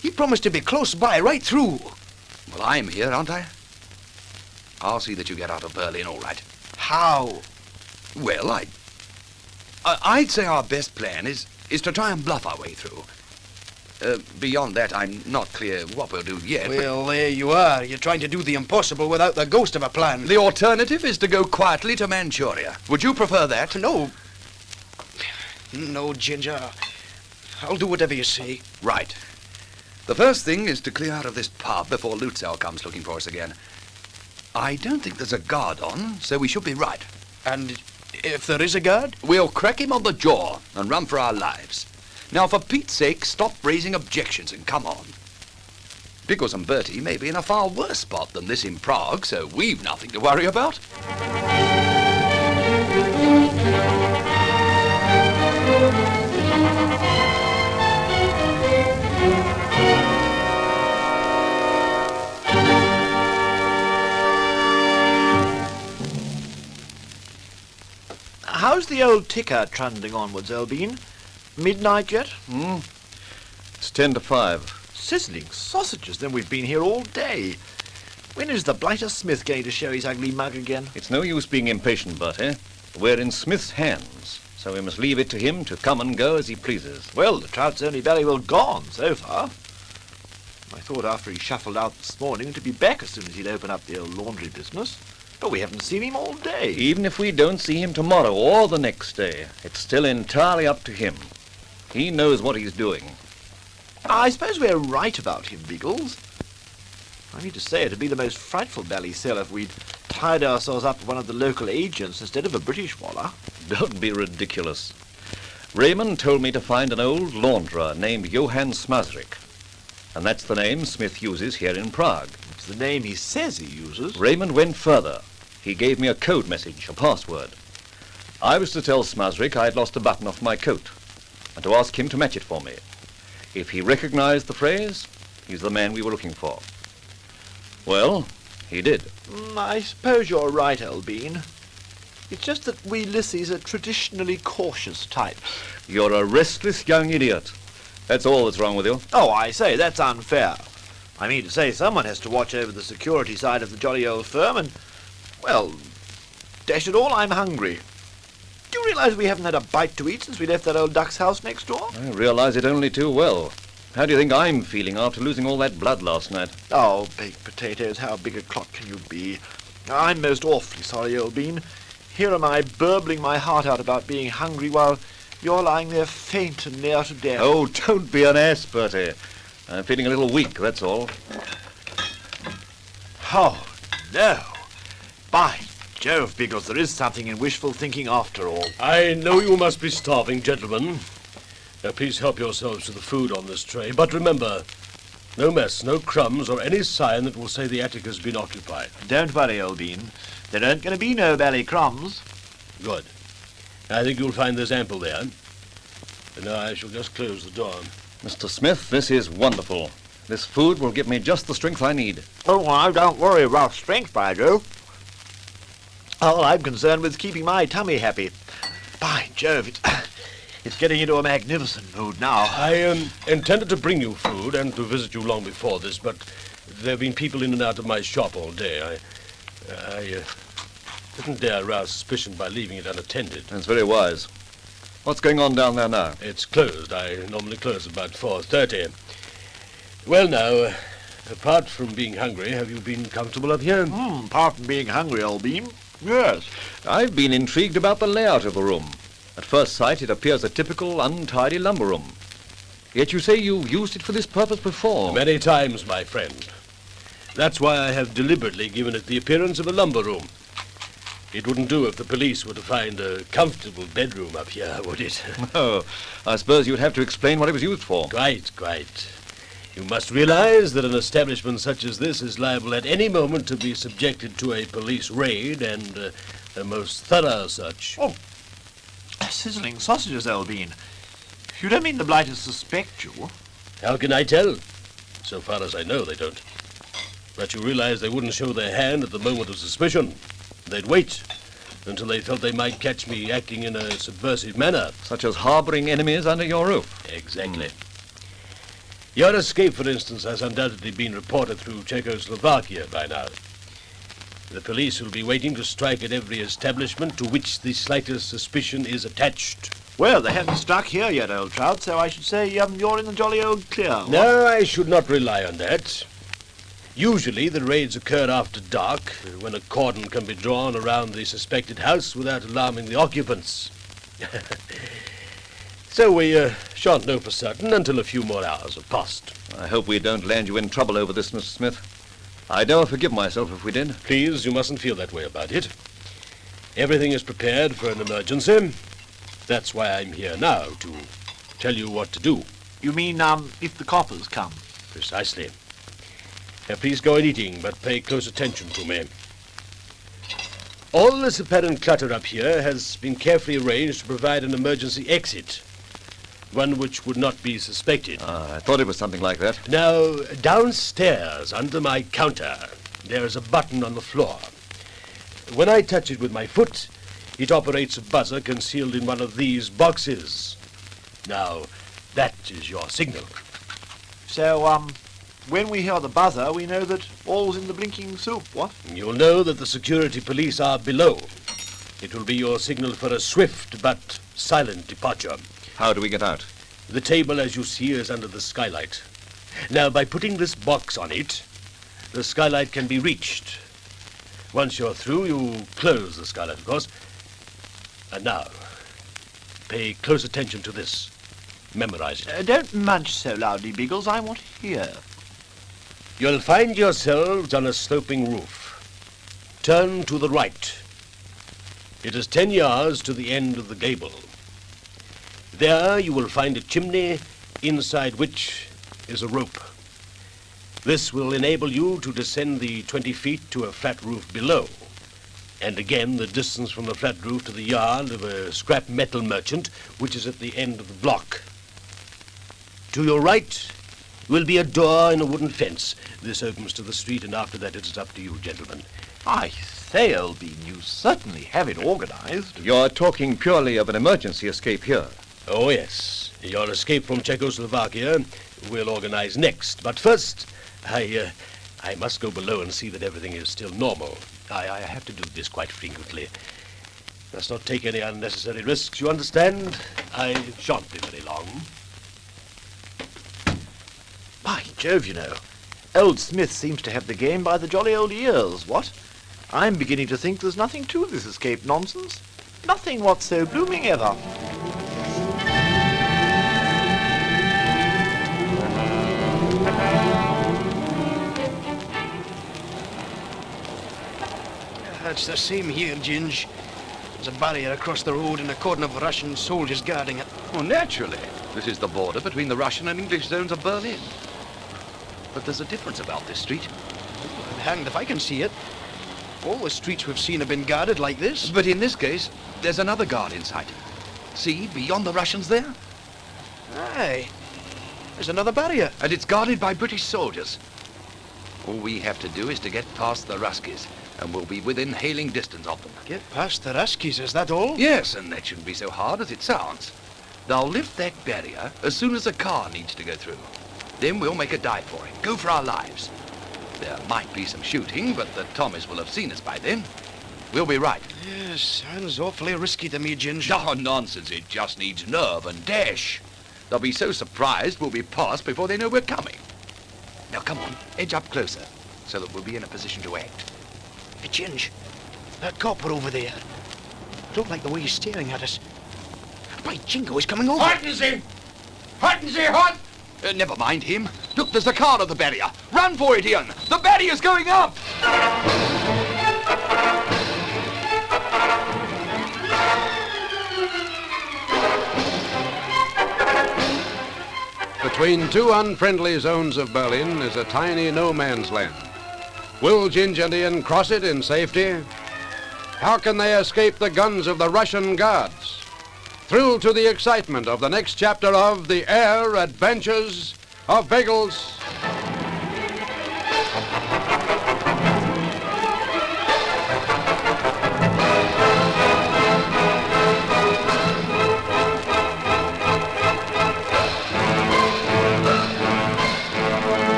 He promised to be close by, right through. Well, I'm here, aren't I? I'll see that you get out of Berlin, all right. How? Well, I'd say our best plan is to try and bluff our way through. Beyond that, I'm not clear what we'll do yet. Well, there you are. You're trying to do the impossible without the ghost of a plan. The alternative is to go quietly to Manchuria. Would you prefer that? No, Ginger. I'll do whatever you say. Right. The first thing is to clear out of this pub before Lutzow comes looking for us again. I don't think there's a guard on, so we should be right. And if there is a guard? We'll crack him on the jaw and run for our lives. Now, for Pete's sake, stop raising objections and come on. Biggles and Bertie may be in a far worse spot than this in Prague, so we've nothing to worry about. How's the old ticker trundling onwards, Elbean? Midnight yet? It's 10 to 5. Sizzling sausages, then we've been here all day. When is the blighter Smith going to show his ugly mug again? It's no use being impatient, Bertie. We're in Smith's hands, so we must leave it to him to come and go as he pleases. Well, the trout's only very well gone so far. I thought after he shuffled out this morning to be back as soon as he'd open up the old laundry business. But we haven't seen him all day. Even if we don't see him tomorrow or the next day, it's still entirely up to him. He knows what he's doing. I suppose we're right about him, Biggles. I mean to say, it'd be the most frightful bally sell if we'd tied ourselves up with one of the local agents instead of a British waller. Don't be ridiculous. Raymond told me to find an old launderer named Johann Smazrik. And that's the name Smith uses here in Prague. It's the name he says he uses. Raymond went further. He gave me a code message, a password. I was to tell Smazrik I'd lost a button off my coat, and to ask him to match it for me. If he recognized the phrase, he's the man we were looking for. Well, he did. I suppose you're right, Elbean. It's just that we Lissies are traditionally cautious types. You're a restless young idiot. That's all that's wrong with you. Oh, I say, that's unfair. I mean to say, someone has to watch over the security side of the jolly old firm, and, well, dash it all, I'm hungry. Do you realise we haven't had a bite to eat since we left that old duck's house next door? I realise it only too well. How do you think I'm feeling after losing all that blood last night? Oh, baked potatoes, how big a clot can you be? I'm most awfully sorry, old bean. Here am I, burbling my heart out about being hungry while you're lying there faint and near to death. Oh, don't be an ass, Bertie. I'm feeling a little weak, that's all. Oh, no. By Jove, Biggles, there is something in wishful thinking after all. I know you must be starving, gentlemen. Now, please help yourselves to the food on this tray. But remember, no mess, no crumbs, or any sign that will say the attic has been occupied. Don't worry, old bean. There aren't going to be no belly crumbs. Good. I think you'll find there's ample there. And now I shall just close the door. Mr. Smith, this is wonderful. This food will give me just the strength I need. Oh, well, don't worry about strength, by Jove. All I'm concerned with is keeping my tummy happy. By Jove, it's getting into a magnificent mood now. I intended to bring you food and to visit you long before this, but there have been people in and out of my shop all day. I didn't dare arouse suspicion by leaving it unattended. That's very wise. What's going on down there now? It's closed. I normally close about 4:30. Well, now, apart from being hungry, have you been comfortable up here? Apart from being hungry, old bean, yes. I've been intrigued about the layout of the room. At first sight, it appears a typical, untidy lumber room. Yet you say you used it for this purpose before. Many times, my friend. That's why I have deliberately given it the appearance of a lumber room. It wouldn't do if the police were to find a comfortable bedroom up here, would it? Oh, I suppose you'd have to explain what it was used for. Quite. You must realize that an establishment such as this is liable at any moment to be subjected to a police raid, and a most thorough such. Oh, sizzling sausages, old bean. You don't mean the blighters suspect you? How can I tell? So far as I know, they don't. But you realize they wouldn't show their hand at the moment of suspicion. They'd wait until they felt they might catch me acting in a subversive manner. Such as harboring enemies under your roof. Exactly. Your escape, for instance, has undoubtedly been reported through Czechoslovakia by now. The police will be waiting to strike at every establishment to which the slightest suspicion is attached. Well, they haven't struck here yet, old trout, so I should say you're in the jolly old clear. What? No, I should not rely on that. Usually the raids occur after dark, when a cordon can be drawn around the suspected house without alarming the occupants. So we shan't know for certain until a few more hours have passed. I hope we don't land you in trouble over this, Mr. Smith. I'd never forgive myself if we did. Please, you mustn't feel that way about it. Everything is prepared for an emergency. That's why I'm here now, to tell you what to do. You mean, if the coppers come? Precisely. Please go on eating, but pay close attention to me. All this apparent clutter up here has been carefully arranged to provide an emergency exit, one which would not be suspected. I thought it was something like that. Now, downstairs, under my counter, there is a button on the floor. When I touch it with my foot, it operates a buzzer concealed in one of these boxes. Now, that is your signal. So, when we hear the buzzer, we know that all's in the blinking soup, what? You'll know that the security police are below. It will be your signal for a swift but silent departure. How do we get out? The table, as you see, is under the skylight. Now, by putting this box on it, the skylight can be reached. Once you're through, you close the skylight, of course. And now, pay close attention to this. Memorize it. Don't munch so loudly, Biggles. I want to hear. You'll find yourselves on a sloping roof. Turn to the right. It is 10 yards to the end of the gable. There you will find a chimney, inside which is a rope. This will enable you to descend the 20 feet to a flat roof below. And again, the distance from the flat roof to the yard of a scrap metal merchant, which is at the end of the block. To your right will be a door in a wooden fence. This opens to the street, and after that it is up to you, gentlemen. I say, Elbean, you certainly have it organized. You're talking purely of an emergency escape here. Oh, yes. Your escape from Czechoslovakia we'll organize next. But first, I must go below and see that everything is still normal. I have to do this quite frequently. Must not take any unnecessary risks, you understand? I shan't be very long. By Jove, you know, old Smith seems to have the game by the jolly old ears, what? I'm beginning to think there's nothing to this escape nonsense. Nothing what's so blooming ever. It's the same here, Ginge. There's a barrier across the road and a cordon of Russian soldiers guarding it. Well, naturally. This is the border between the Russian and English zones of Berlin. But there's a difference about this street. I'm hanged if I can see it. All the streets we've seen have been guarded like this. But in this case, there's another guard inside. See, beyond the Russians there? Aye. There's another barrier. And it's guarded by British soldiers. All we have to do is to get past the Ruskies, and we'll be within hailing distance of them. Get past the Ruskies, is that all? Yes, and that shouldn't be so hard as it sounds. They'll lift that barrier as soon as a car needs to go through. Then we'll make a dive for it, go for our lives. There might be some shooting, but the Tommies will have seen us by then. We'll be right. Yes, sounds awfully risky to me, Ginge. Oh, nonsense. It just needs nerve and dash. They'll be so surprised we'll be past before they know we're coming. Now, come on, edge up closer, so that we'll be in a position to act. Hey, Ginge, that copper over there. I don't like the way he's staring at us. By Jingo, he's coming over. Halten Sie! Halten Sie, halt! Never mind him. Look, there's a car at the barrier. Run for it, Ian. The barrier's going up! Between two unfriendly zones of Berlin is a tiny no-man's land. Will Ginge and Ian cross it in safety? How can they escape the guns of the Russian guards? Thrill to the excitement of the next chapter of The Air Adventures of Biggles.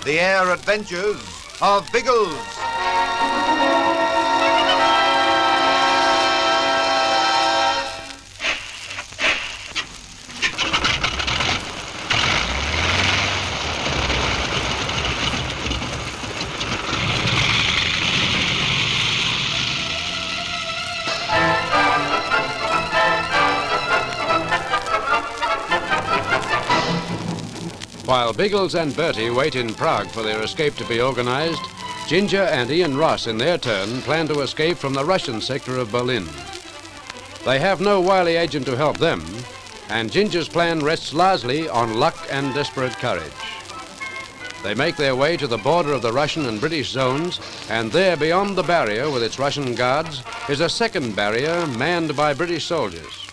The Air Adventures of Biggles. While Biggles and Bertie wait in Prague for their escape to be organized, Ginger and Ian Ross, in their turn, plan to escape from the Russian sector of Berlin. They have no wily agent to help them, and Ginger's plan rests largely on luck and desperate courage. They make their way to the border of the Russian and British zones, and there beyond the barrier with its Russian guards is a second barrier manned by British soldiers.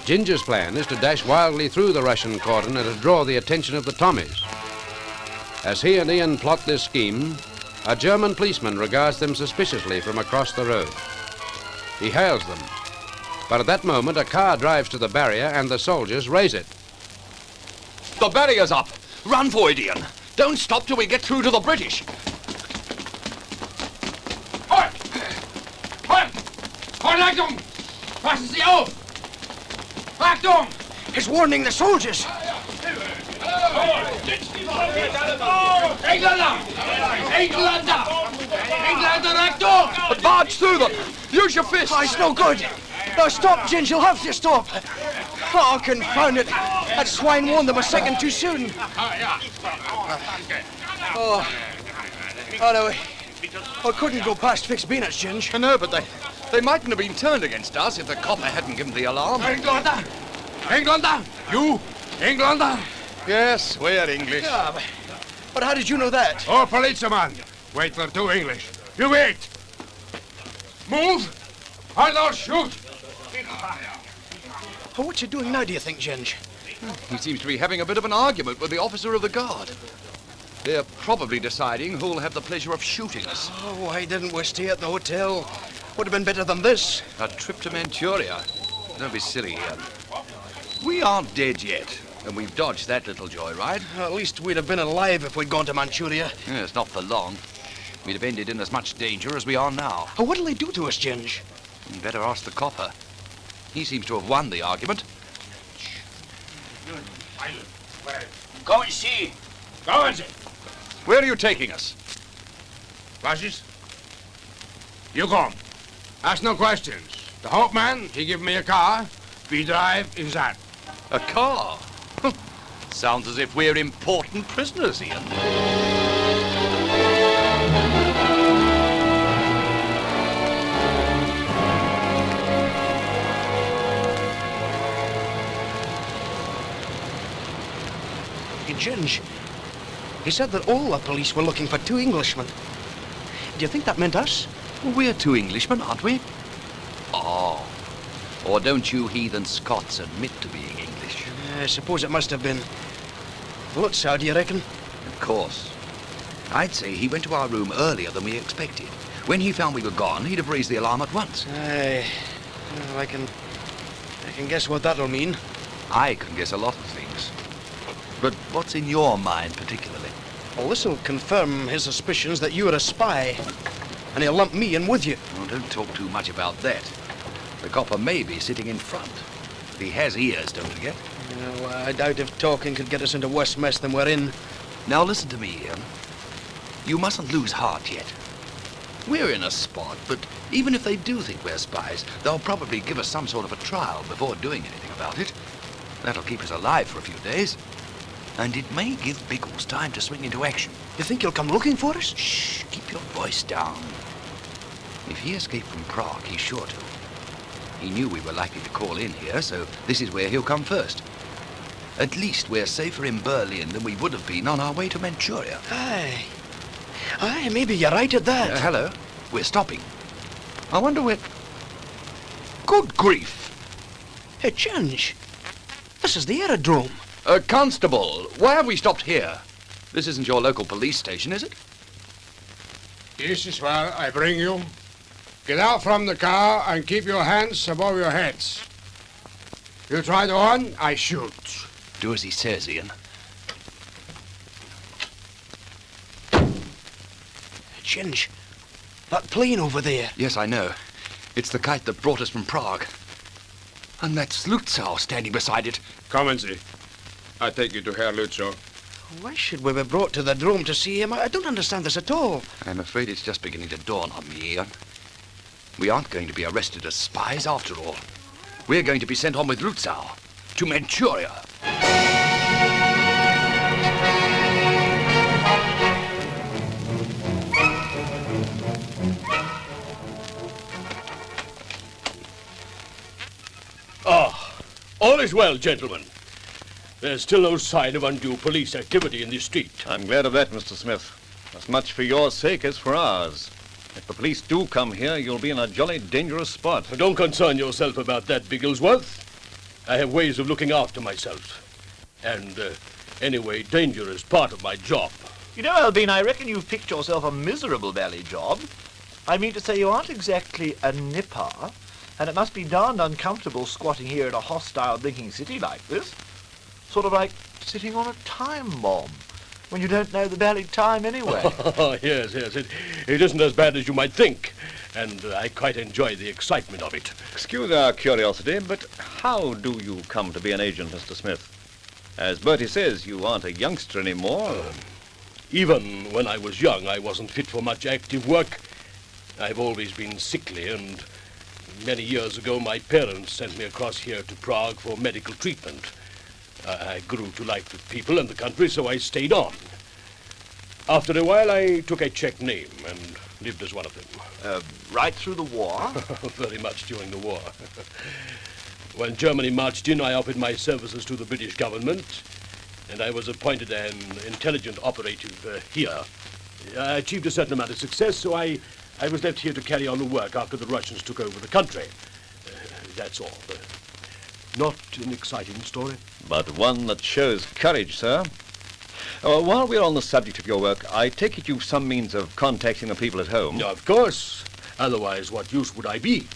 Ginger's plan is to dash wildly through the Russian cordon and to draw the attention of the Tommies. As he and Ian plot this scheme, a German policeman regards them suspiciously from across the road. He hails them, but at that moment a car drives to the barrier and the soldiers raise it. The barrier's up. Run for it, Ian. Don't stop till we get through to the British. Halt! Halt! Halt, Achtung! Passen Sie auf! Achtung! It's warning the soldiers. Engländer! Engländer! Engländer, Achtung! Barge through them. Use your fists. Oh, it's no good. No, stop, Ginge. You'll have to stop. Oh, confound it. That swine warned them a second too soon. Oh, no, I couldn't go past fixed bayonets, Ginge. No, but they mightn't have been turned against us if the copper hadn't given the alarm. Engländer! Engländer! You! Engländer! Yes, we're English. Yeah, but how did you know that? Oh, policeman! Wait for two English. You wait! Move! Or they'll shoot! Oh, what's he doing now, do you think, Ginge? He seems to be having a bit of an argument with the officer of the guard. They're probably deciding who'll have the pleasure of shooting us. Oh, why didn't we stay at the hotel? Would have been better than this. A trip to Manchuria. Don't be silly, Ian. We aren't dead yet, and we've dodged that little joyride. At least we'd have been alive if we'd gone to Manchuria. Yes, not for long. We'd have ended in as much danger as we are now. Oh, what'll they do to us, Ginge? You'd better ask the copper. He seems to have won the argument. Go and see. Go and see. Where are you taking us? Glasses? You come. Ask no questions. The Hope man, he give me a car. We drive in that. A car? Sounds as if we're important prisoners, Ian. Ginge, he said that all the police were looking for two Englishmen. Do you think that meant us? Well, we're two Englishmen, aren't we? Oh. Or don't you heathen Scots admit to being English? I suppose it must have been. Lutzow, do you reckon? Of course. I'd say he went to our room earlier than we expected. When he found we were gone, he'd have raised the alarm at once. Aye. Well, I can guess what that'll mean. I can guess a lot of things. But what's in your mind particularly? Well, this'll confirm his suspicions that you're a spy. And he'll lump me in with you. Oh, don't talk too much about that. The copper may be sitting in front. But he has ears, don't forget. Well, I doubt if talking could get us into worse mess than we're in. Now listen to me, Ian. You mustn't lose heart yet. We're in a spot, but even if they do think we're spies, they'll probably give us some sort of a trial before doing anything about it. That'll keep us alive for a few days. And it may give Biggles time to swing into action. You think he'll come looking for us? Shh, keep your voice down. If he escaped from Prague, he's sure to. He knew we were likely to call in here, so this is where he'll come first. At least we're safer in Berlin than we would have been on our way to Manchuria. Aye. Aye, maybe you're right at that. Hello. We're stopping. I wonder where... Good grief! Hey, Ginge. This is the aerodrome. Constable, why have we stopped here? This isn't your local police station, is it? This is where I bring you. Get out from the car and keep your hands above your heads. You try to run, I shoot. Do as he says, Ian. Ginge, that plane over there. Yes, I know. It's the kite that brought us from Prague. And that's Lutzow standing beside it. Come and see. I take you to Herr Lutzow. Why should we be brought to the drome to see him? I don't understand this at all. I'm afraid it's just beginning to dawn on me, Ian. We aren't going to be arrested as spies after all. We're going to be sent on with Lutzow to Manchuria. is well, gentlemen. There's still no sign of undue police activity in this street. I'm glad of that, Mr. Smith. As much for your sake as for ours. If the police do come here, you'll be in a jolly dangerous spot. Don't concern yourself about that, Bigglesworth. I have ways of looking after myself. And, anyway, danger is part of my job. You know, Albine, I reckon you've picked yourself a miserable bally job. I mean to say you aren't exactly a nipper, and it must be darned uncomfortable squatting here in a hostile blinking city like this. Sort of like sitting on a time bomb, when you don't know the bally time anyway. Yes. It isn't as bad as you might think, and I quite enjoy the excitement of it. Excuse our curiosity, but how do you come to be an agent, Mr. Smith? As Bertie says, you aren't a youngster anymore. Even when I was young, I wasn't fit for much active work. I've always been sickly, and many years ago my parents sent me across here to Prague for medical treatment. I grew to like the people and the country, so I stayed on. After a while, I took a Czech name and lived as one of them. Right through the war? Very much during the war. When Germany marched in, I offered my services to the British government, and I was appointed an intelligent operative here. I achieved a certain amount of success, so I was left here to carry on the work after the Russians took over the country. That's all. Not an exciting story. But one that shows courage, sir. While we're on the subject of your work, I take it you've some means of contacting the people at home. Of course. Otherwise, what use would I be?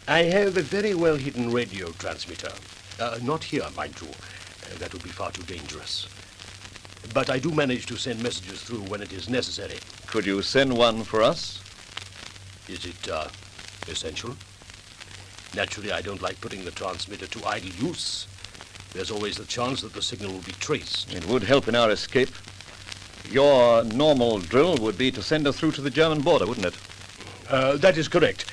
I have a very well-hidden radio transmitter. Not here, mind you. That would be far too dangerous. But I do manage to send messages through when it is necessary. Could you send one for us? Is it, essential? Naturally, I don't like putting the transmitter to idle use. There's always the chance that the signal will be traced. It would help in our escape. Your normal drill would be to send us through to the German border, wouldn't it? That is correct.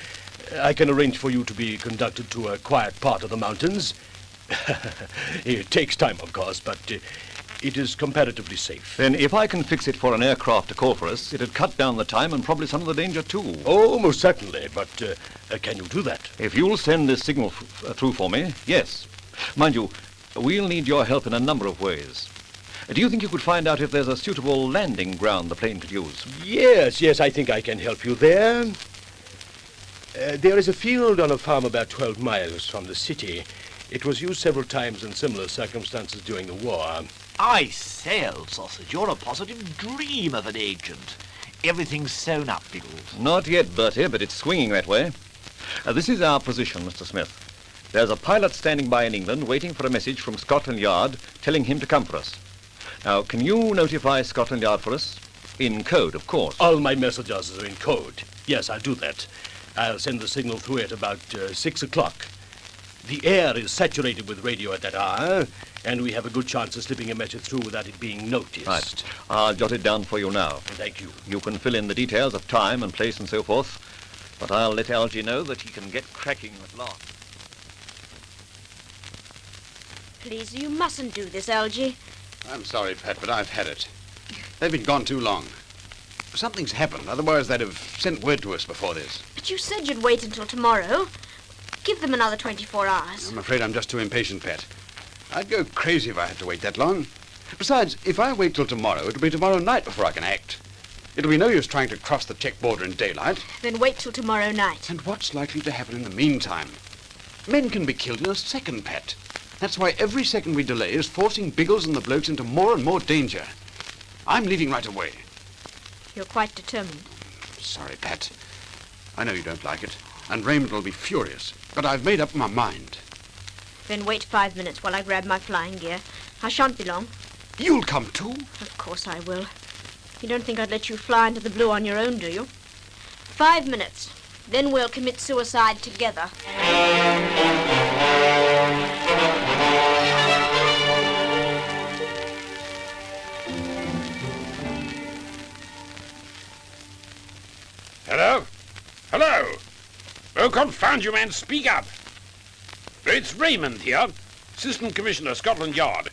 I can arrange for you to be conducted to a quiet part of the mountains. It takes time, of course, but it is comparatively safe. Then if I can fix it for an aircraft to call for us, it'd cut down the time and probably some of the danger, too. Oh, most certainly, but can you do that? If you'll send this signal through for me, yes. Mind you, we'll need your help in a number of ways. Do you think you could find out if there's a suitable landing ground the plane could use? Yes, I think I can help you there. There is a field on a farm about 12 miles from the city. It was used several times in similar circumstances during the war. I say, old sausage, you're a positive dream of an agent. Everything's sewn up, Biggles. Not yet, Bertie, but it's swinging that way. This is our position, Mr. Smith. There's a pilot standing by in England waiting for a message from Scotland Yard telling him to come for us. Now, can you notify Scotland Yard for us? In code, of course. All my messages are in code. Yes, I'll do that. I'll send the signal through at about 6 o'clock. The air is saturated with radio at that hour, and we have a good chance of slipping a message through without it being noticed. Right. I'll jot it down for you now. Thank you. You can fill in the details of time and place and so forth, but I'll let Algy know that he can get cracking at last. Please, you mustn't do this, Algy. I'm sorry, Pat, but I've had it. They've been gone too long. Something's happened, otherwise they'd have sent word to us before this. But you said you'd wait until tomorrow. Give them another 24 hours. I'm afraid I'm just too impatient, Pat. I'd go crazy if I had to wait that long. Besides, if I wait till tomorrow, it'll be tomorrow night before I can act. It'll be no use trying to cross the Czech border in daylight. Then wait till tomorrow night. And what's likely to happen in the meantime? Men can be killed in a second, Pat. That's why every second we delay is forcing Biggles and the blokes into more and more danger. I'm leaving right away. You're quite determined. Sorry, Pat. I know you don't like it, and Raymond will be furious, but I've made up my mind. Then wait 5 minutes while I grab my flying gear. I shan't be long. You'll come too? Of course I will. You don't think I'd let you fly into the blue on your own, do you? 5 minutes. Then we'll commit suicide together. Hello? Hello? Oh, confound you, man, speak up. It's Raymond here, Assistant Commissioner, Scotland Yard.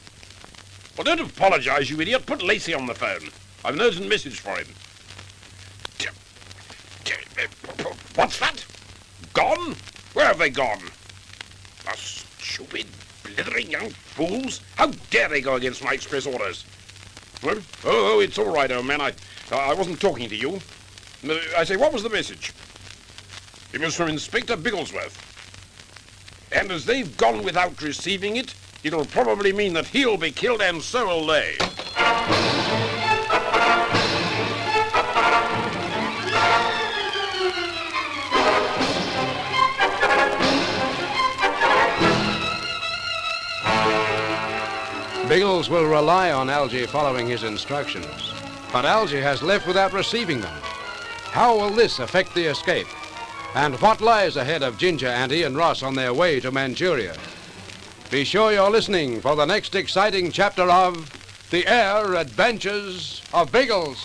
Well, don't apologize, you idiot. Put Lacey on the phone. I've an urgent message for him. What's that? Gone? Where have they gone? Oh, stupid Blithering young fools! How dare they go against my express orders? Oh, it's all right, old man. I wasn't talking to you. I say, what was the message? It was from Inspector Bigglesworth. And as they've gone without receiving it, it'll probably mean that he'll be killed and so will they. Biggles will rely on Algy following his instructions, but Algy has left without receiving them. How will this affect the escape? And what lies ahead of Ginger and Ian Ross on their way to Manchuria? Be sure you're listening for the next exciting chapter of The Air Adventures of Biggles.